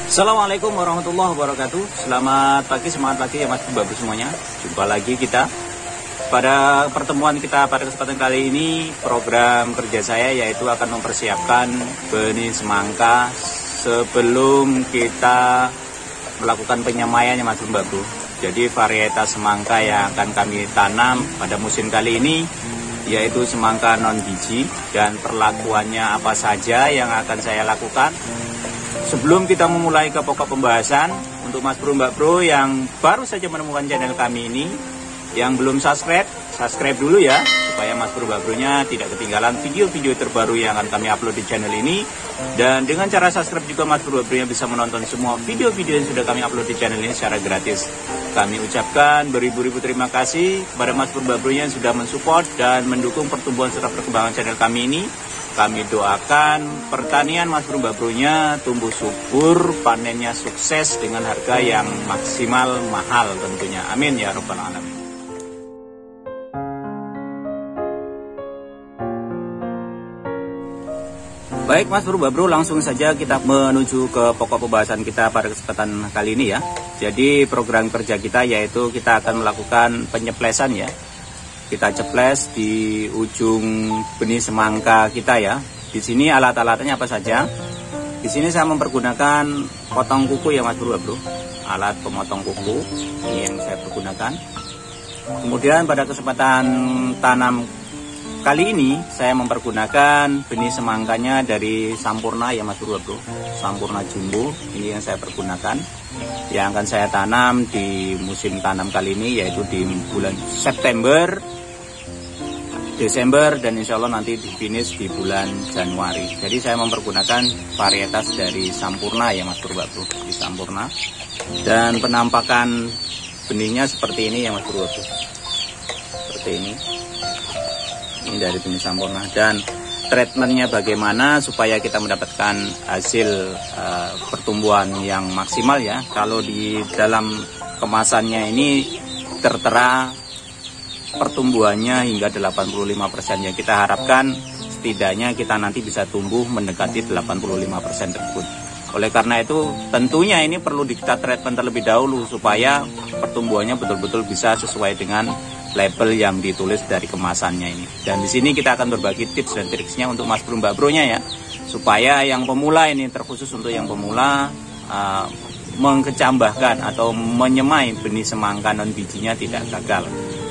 Assalamualaikum warahmatullahi wabarakatuh. Selamat pagi, semangat pagi ya Mas Babu semuanya. Jumpa lagi kita. Pada pertemuan kita pada kesempatan kali ini, program kerja saya yaitu akan mempersiapkan benih semangka sebelum kita melakukan penyemaiannya Mas Babu. Jadi varietas semangka yang akan kami tanam pada musim kali ini yaitu semangka non biji, dan perlakuannya apa saja yang akan saya lakukan. Sebelum kita memulai ke pokok pembahasan, untuk Mas Bro Mbak Bro yang baru saja menemukan channel kami ini, yang belum subscribe dulu ya, supaya Mas Bro Mbak Bro-nya tidak ketinggalan video-video terbaru yang akan kami upload di channel ini. Dan dengan cara subscribe juga Mas Bro Mbak Bro-nya bisa menonton semua video-video yang sudah kami upload di channel ini secara gratis. Kami ucapkan beribu-ribu terima kasih kepada Mas Bro Mbak Bro-nya yang sudah mensupport dan mendukung pertumbuhan serta perkembangan channel kami ini. Kami doakan pertanian Mas Bro Mbak Bro-nya tumbuh subur, panennya sukses dengan harga yang maksimal mahal tentunya. Amin ya rabbal alamin. Baik Mas Bro Mbak Bro, langsung saja kita menuju ke pokok pembahasan kita pada kesempatan kali ini ya. Jadi program kerja kita yaitu kita akan melakukan penyeplesan ya. Kita ceples di ujung benih semangka kita ya. Di sini alat-alatnya apa saja? Di sini saya mempergunakan potong kuku ya Mas Bro. Alat pemotong kuku ini yang saya pergunakan. Kemudian pada kesempatan tanam kali ini saya mempergunakan benih semangkanya dari Sampurna ya Mas Bro. Sampurna Jumbo ini yang saya pergunakan. Yang akan saya tanam di musim tanam kali ini yaitu di bulan September, Desember, dan insya Allah nanti di finish di bulan Januari. Jadi saya mempergunakan varietas dari Sampurna ya Mas Bro di Sampurna. Dan penampakan benihnya seperti ini ya Mas Bro. Seperti ini. Ini dari benih Sampurna. Dan treatmentnya bagaimana supaya kita mendapatkan hasil pertumbuhan yang maksimal ya. Kalau di dalam kemasannya ini tertera pertumbuhannya hingga 85%, yang kita harapkan setidaknya kita nanti bisa tumbuh mendekati 85% tersebut. Oleh karena itu tentunya ini perlu kita treatment terlebih dahulu supaya pertumbuhannya betul-betul bisa sesuai dengan label yang ditulis dari kemasannya ini. Dan di sini kita akan berbagi tips dan triksnya untuk Mas Bro Mbak Bro-nya ya, supaya yang pemula ini, terkhusus untuk yang pemula, mengkecambahkan atau menyemai benih semangka non bijinya tidak gagal.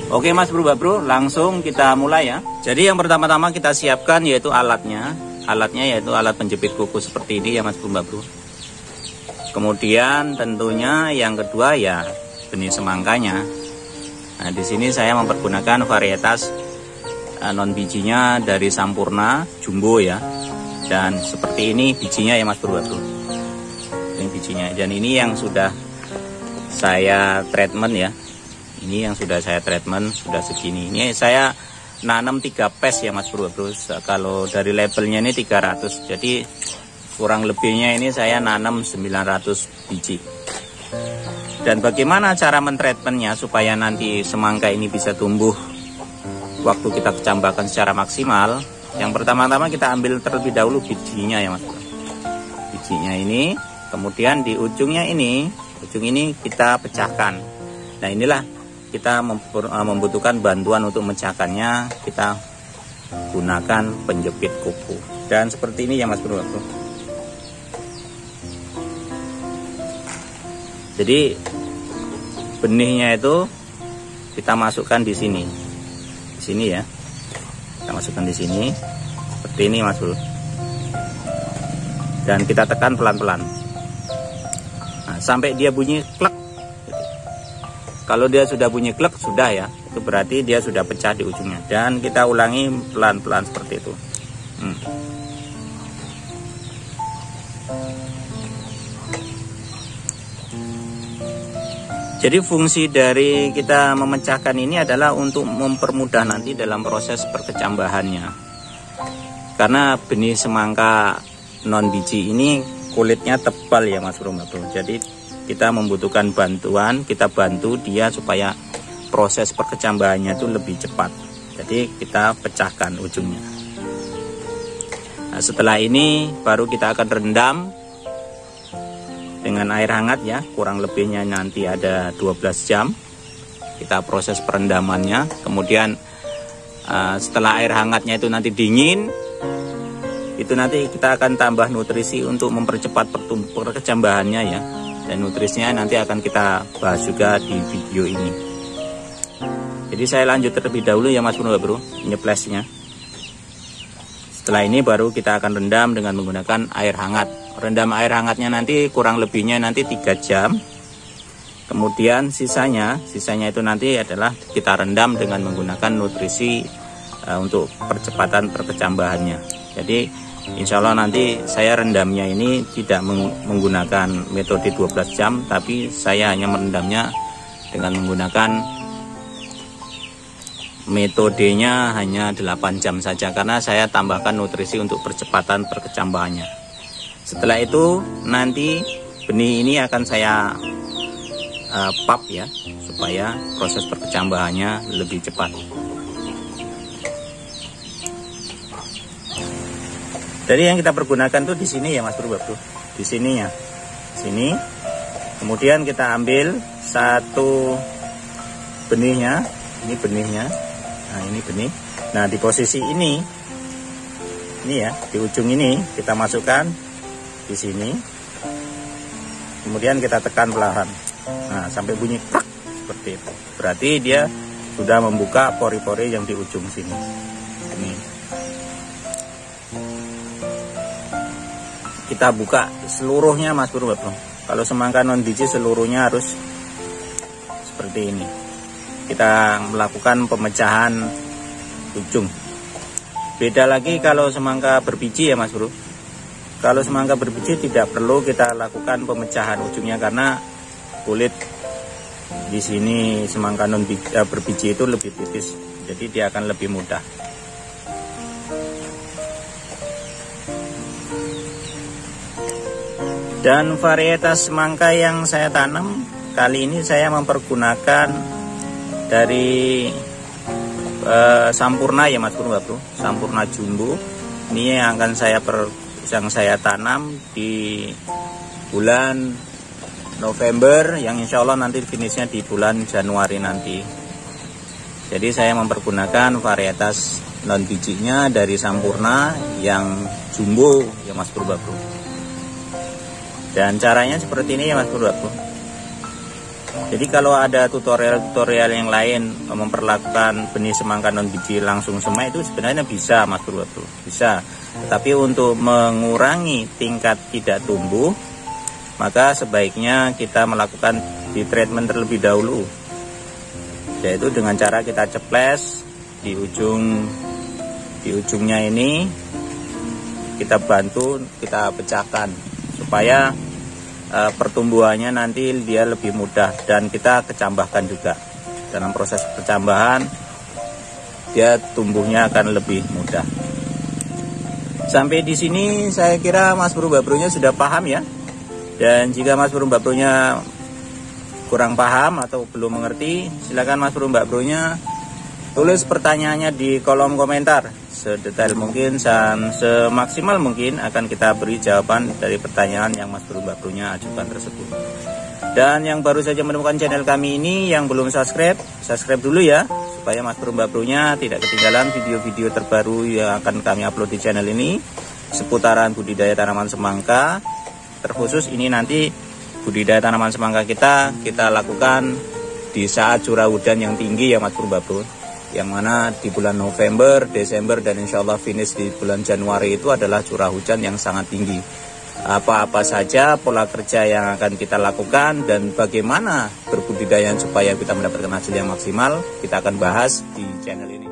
Oke Mas Bro Mbak Bro, langsung kita mulai ya. Jadi yang pertama-tama kita siapkan yaitu alatnya. Alatnya yaitu alat penjepit kuku seperti ini ya Mas Bro Mbak Bro. Kemudian tentunya yang kedua ya benih semangkanya. Nah, di sini saya mempergunakan varietas non bijinya dari Sampurna Jumbo ya. Dan seperti ini bijinya ya Mas Bro. Ini bijinya. Dan ini yang sudah saya treatment ya. Ini yang sudah saya treatment, sudah segini. Ini saya nanam 3 pes ya Mas Bro. Kalau dari labelnya ini 300. Jadi kurang lebihnya ini saya nanam 900 biji. Dan bagaimana cara mentreatmentnya supaya nanti semangka ini bisa tumbuh waktu kita kecambahkan secara maksimal? Yang pertama-tama kita ambil terlebih dahulu bijinya ya Mas. Bijinya ini, kemudian di ujungnya ini, ujung ini kita pecahkan. Nah inilah kita membutuhkan bantuan untuk memecahkannya. Kita gunakan penjepit kuku. Dan seperti ini ya Mas Bro. Jadi benihnya itu kita masukkan di sini. Di sini ya. Kita masukkan di sini. Seperti ini Mas Bro. Dan kita tekan pelan-pelan. Nah, sampai dia bunyi klek. Kalau dia sudah bunyi klek sudah ya. Itu berarti dia sudah pecah di ujungnya. Dan kita ulangi pelan-pelan seperti itu. Jadi fungsi dari kita memecahkan ini adalah untuk mempermudah nanti dalam proses perkecambahannya. Karena benih semangka non biji ini kulitnya tebal ya Mas Bro. Jadi kita membutuhkan bantuan, kita bantu dia supaya proses perkecambahannya itu lebih cepat. Jadi kita pecahkan ujungnya. Nah, setelah ini baru kita akan rendam dengan air hangat ya, kurang lebihnya nanti ada 12 jam. Kita proses perendamannya, kemudian setelah air hangatnya itu nanti dingin, itu nanti kita akan tambah nutrisi untuk mempercepat perkecambahannya ya. Dan nutrisinya nanti akan kita bahas juga di video ini. Jadi saya lanjut terlebih dahulu ya Mas Bro, nyeplesnya. Setelah ini baru kita akan rendam dengan menggunakan air hangat. Rendam air hangatnya nanti kurang lebihnya nanti 3 jam. Kemudian sisanya itu nanti adalah kita rendam dengan menggunakan nutrisi untuk percepatan perkecambahannya. Jadi insya Allah nanti saya rendamnya ini tidak menggunakan metode 12 jam, tapi saya hanya merendamnya dengan menggunakan metodenya hanya 8 jam saja, karena saya tambahkan nutrisi untuk percepatan perkecambahannya. Setelah itu nanti benih ini akan saya pap ya, supaya proses perkecambahannya lebih cepat. Jadi yang kita pergunakan tuh di sini ya Mas Bro, di sini ya, sini. Kemudian kita ambil satu benihnya, ini benihnya. Nah ini benih. Nah di posisi ini ya, di ujung ini kita masukkan di sini. Kemudian kita tekan perlahan. Nah sampai bunyi krak seperti itu. Berarti dia sudah membuka pori-pori yang di ujung sini. Ini. Kita buka seluruhnya Mas Bro. Kalau semangka non biji seluruhnya harus seperti ini. Kita melakukan pemecahan ujung. Beda lagi kalau semangka berbiji ya Mas Bro. Kalau semangka berbiji tidak perlu kita lakukan pemecahan ujungnya, karena kulit di sini semangka non berbiji itu lebih tipis, jadi dia akan lebih mudah. Dan varietas semangka yang saya tanam kali ini saya mempergunakan dari Sampurna ya Mas Bro, Sampurna Jumbo. Ini yang akan saya tanam di bulan November, yang insya Allah nanti finishnya di bulan Januari nanti. Jadi saya mempergunakan varietas non bijinya dari Sampurna yang Jumbo ya Mas Bro. Dan caranya seperti ini ya Mas Bro. Jadi kalau ada tutorial yang lain memperlakukan benih semangka non biji langsung semai, itu sebenarnya bisa Mas Bro, bisa. Tapi untuk mengurangi tingkat tidak tumbuh, maka sebaiknya kita melakukan di treatment terlebih dahulu, yaitu dengan cara kita ceples di ujungnya ini, kita bantu, kita pecahkan supaya pertumbuhannya nanti dia lebih mudah, dan kita kecambahkan juga. Dalam proses percambahan dia tumbuhnya akan lebih mudah. Sampai di sini saya kira Mas Bro Mbak-Bronya sudah paham ya. Dan jika Mas Bro Mbak-Bronya kurang paham atau belum mengerti, silakan Mas Bro Mbak-Bronya tulis pertanyaannya di kolom komentar. Sedetail mungkin dan semaksimal mungkin akan kita beri jawaban dari pertanyaan yang Mas Bro Mbak-Bronya ajukan tersebut. Dan yang baru saja menemukan channel kami ini, yang belum subscribe dulu ya, supaya Mas Bro Mbak-Bronya tidak ketinggalan video-video terbaru yang akan kami upload di channel ini seputaran budidaya tanaman semangka. Terkhusus ini nanti budidaya tanaman semangka kita lakukan di saat curah hujan yang tinggi ya Mas Bro Mbak-Bro, yang mana di bulan November, Desember, dan insya Allah finish di bulan Januari itu adalah curah hujan yang sangat tinggi. Apa-apa saja pola kerja yang akan kita lakukan dan bagaimana berbudidaya supaya kita mendapatkan hasil yang maksimal, kita akan bahas di channel ini.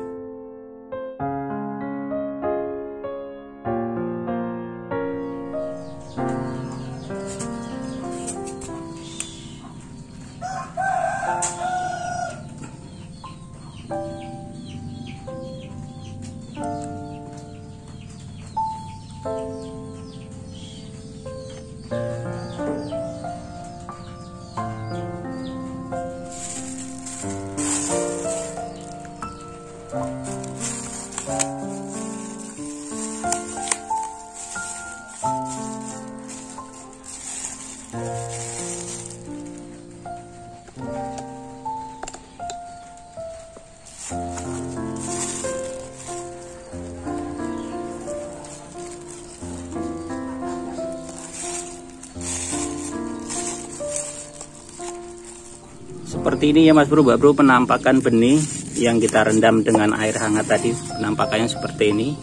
Seperti ini ya Mas Bro, Mbak Bro, penampakan benih yang kita rendam dengan air hangat tadi. Penampakannya seperti ini.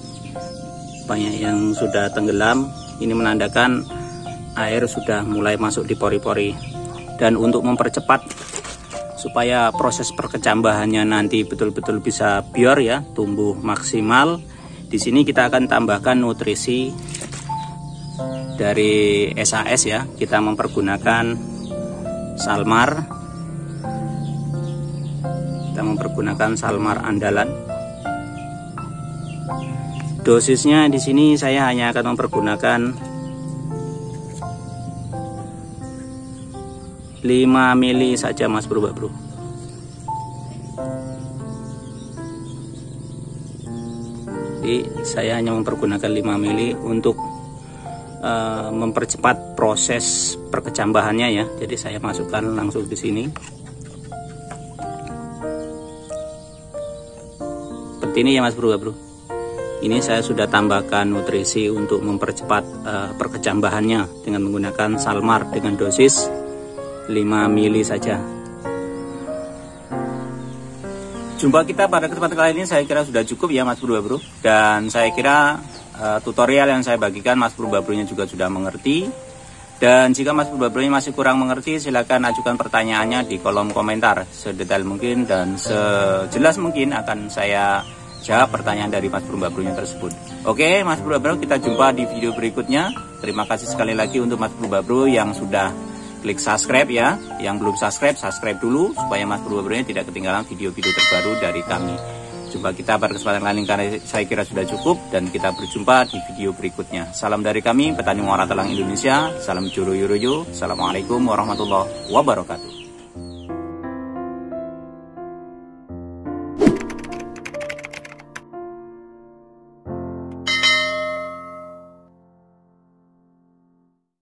Banyak yang sudah tenggelam. Ini menandakan air sudah mulai masuk di pori-pori. Dan untuk mempercepat supaya proses perkecambahannya nanti betul-betul bisa bior ya, tumbuh maksimal, di sini kita akan tambahkan nutrisi dari SAS ya. Kita mempergunakan Salmar. Kita mempergunakan Salmar andalan. Dosisnya di sini saya hanya akan mempergunakan 5 mili saja Mas Bro, Mbak Bro. Jadi saya hanya mempergunakan 5 mili untuk mempercepat proses perkecambahannya ya. Jadi saya masukkan langsung di sini. Seperti ini ya Mas Bro, Bro. Ini saya sudah tambahkan nutrisi untuk mempercepat perkecambahannya dengan menggunakan Salmar dengan dosis 5 mili saja. Jumpa kita pada kesempatan kali ini saya kira sudah cukup ya Mas Bro, Bro. Dan saya kira tutorial yang saya bagikan Mas Bro, Bro-nya juga sudah mengerti. Dan jika Mas Bro, Bro-nya masih kurang mengerti, silakan ajukan pertanyaannya di kolom komentar. Sedetail mungkin dan sejelas mungkin akan saya jawab pertanyaan dari Mas Bro, Bro-nya tersebut. Oke Mas Bro, Bro, kita jumpa di video berikutnya. Terima kasih sekali lagi untuk Mas Bro, Bro yang sudah klik subscribe ya. Yang belum subscribe dulu supaya Mas Bro, Bro-nya tidak ketinggalan video-video terbaru dari kami. Jumpa kita pada kesempatan lain karena saya kira sudah cukup, dan kita berjumpa di video berikutnya. Salam dari kami, Petani Muara Telang Indonesia. Salam Juru Yuroyo. Assalamualaikum warahmatullahi wabarakatuh.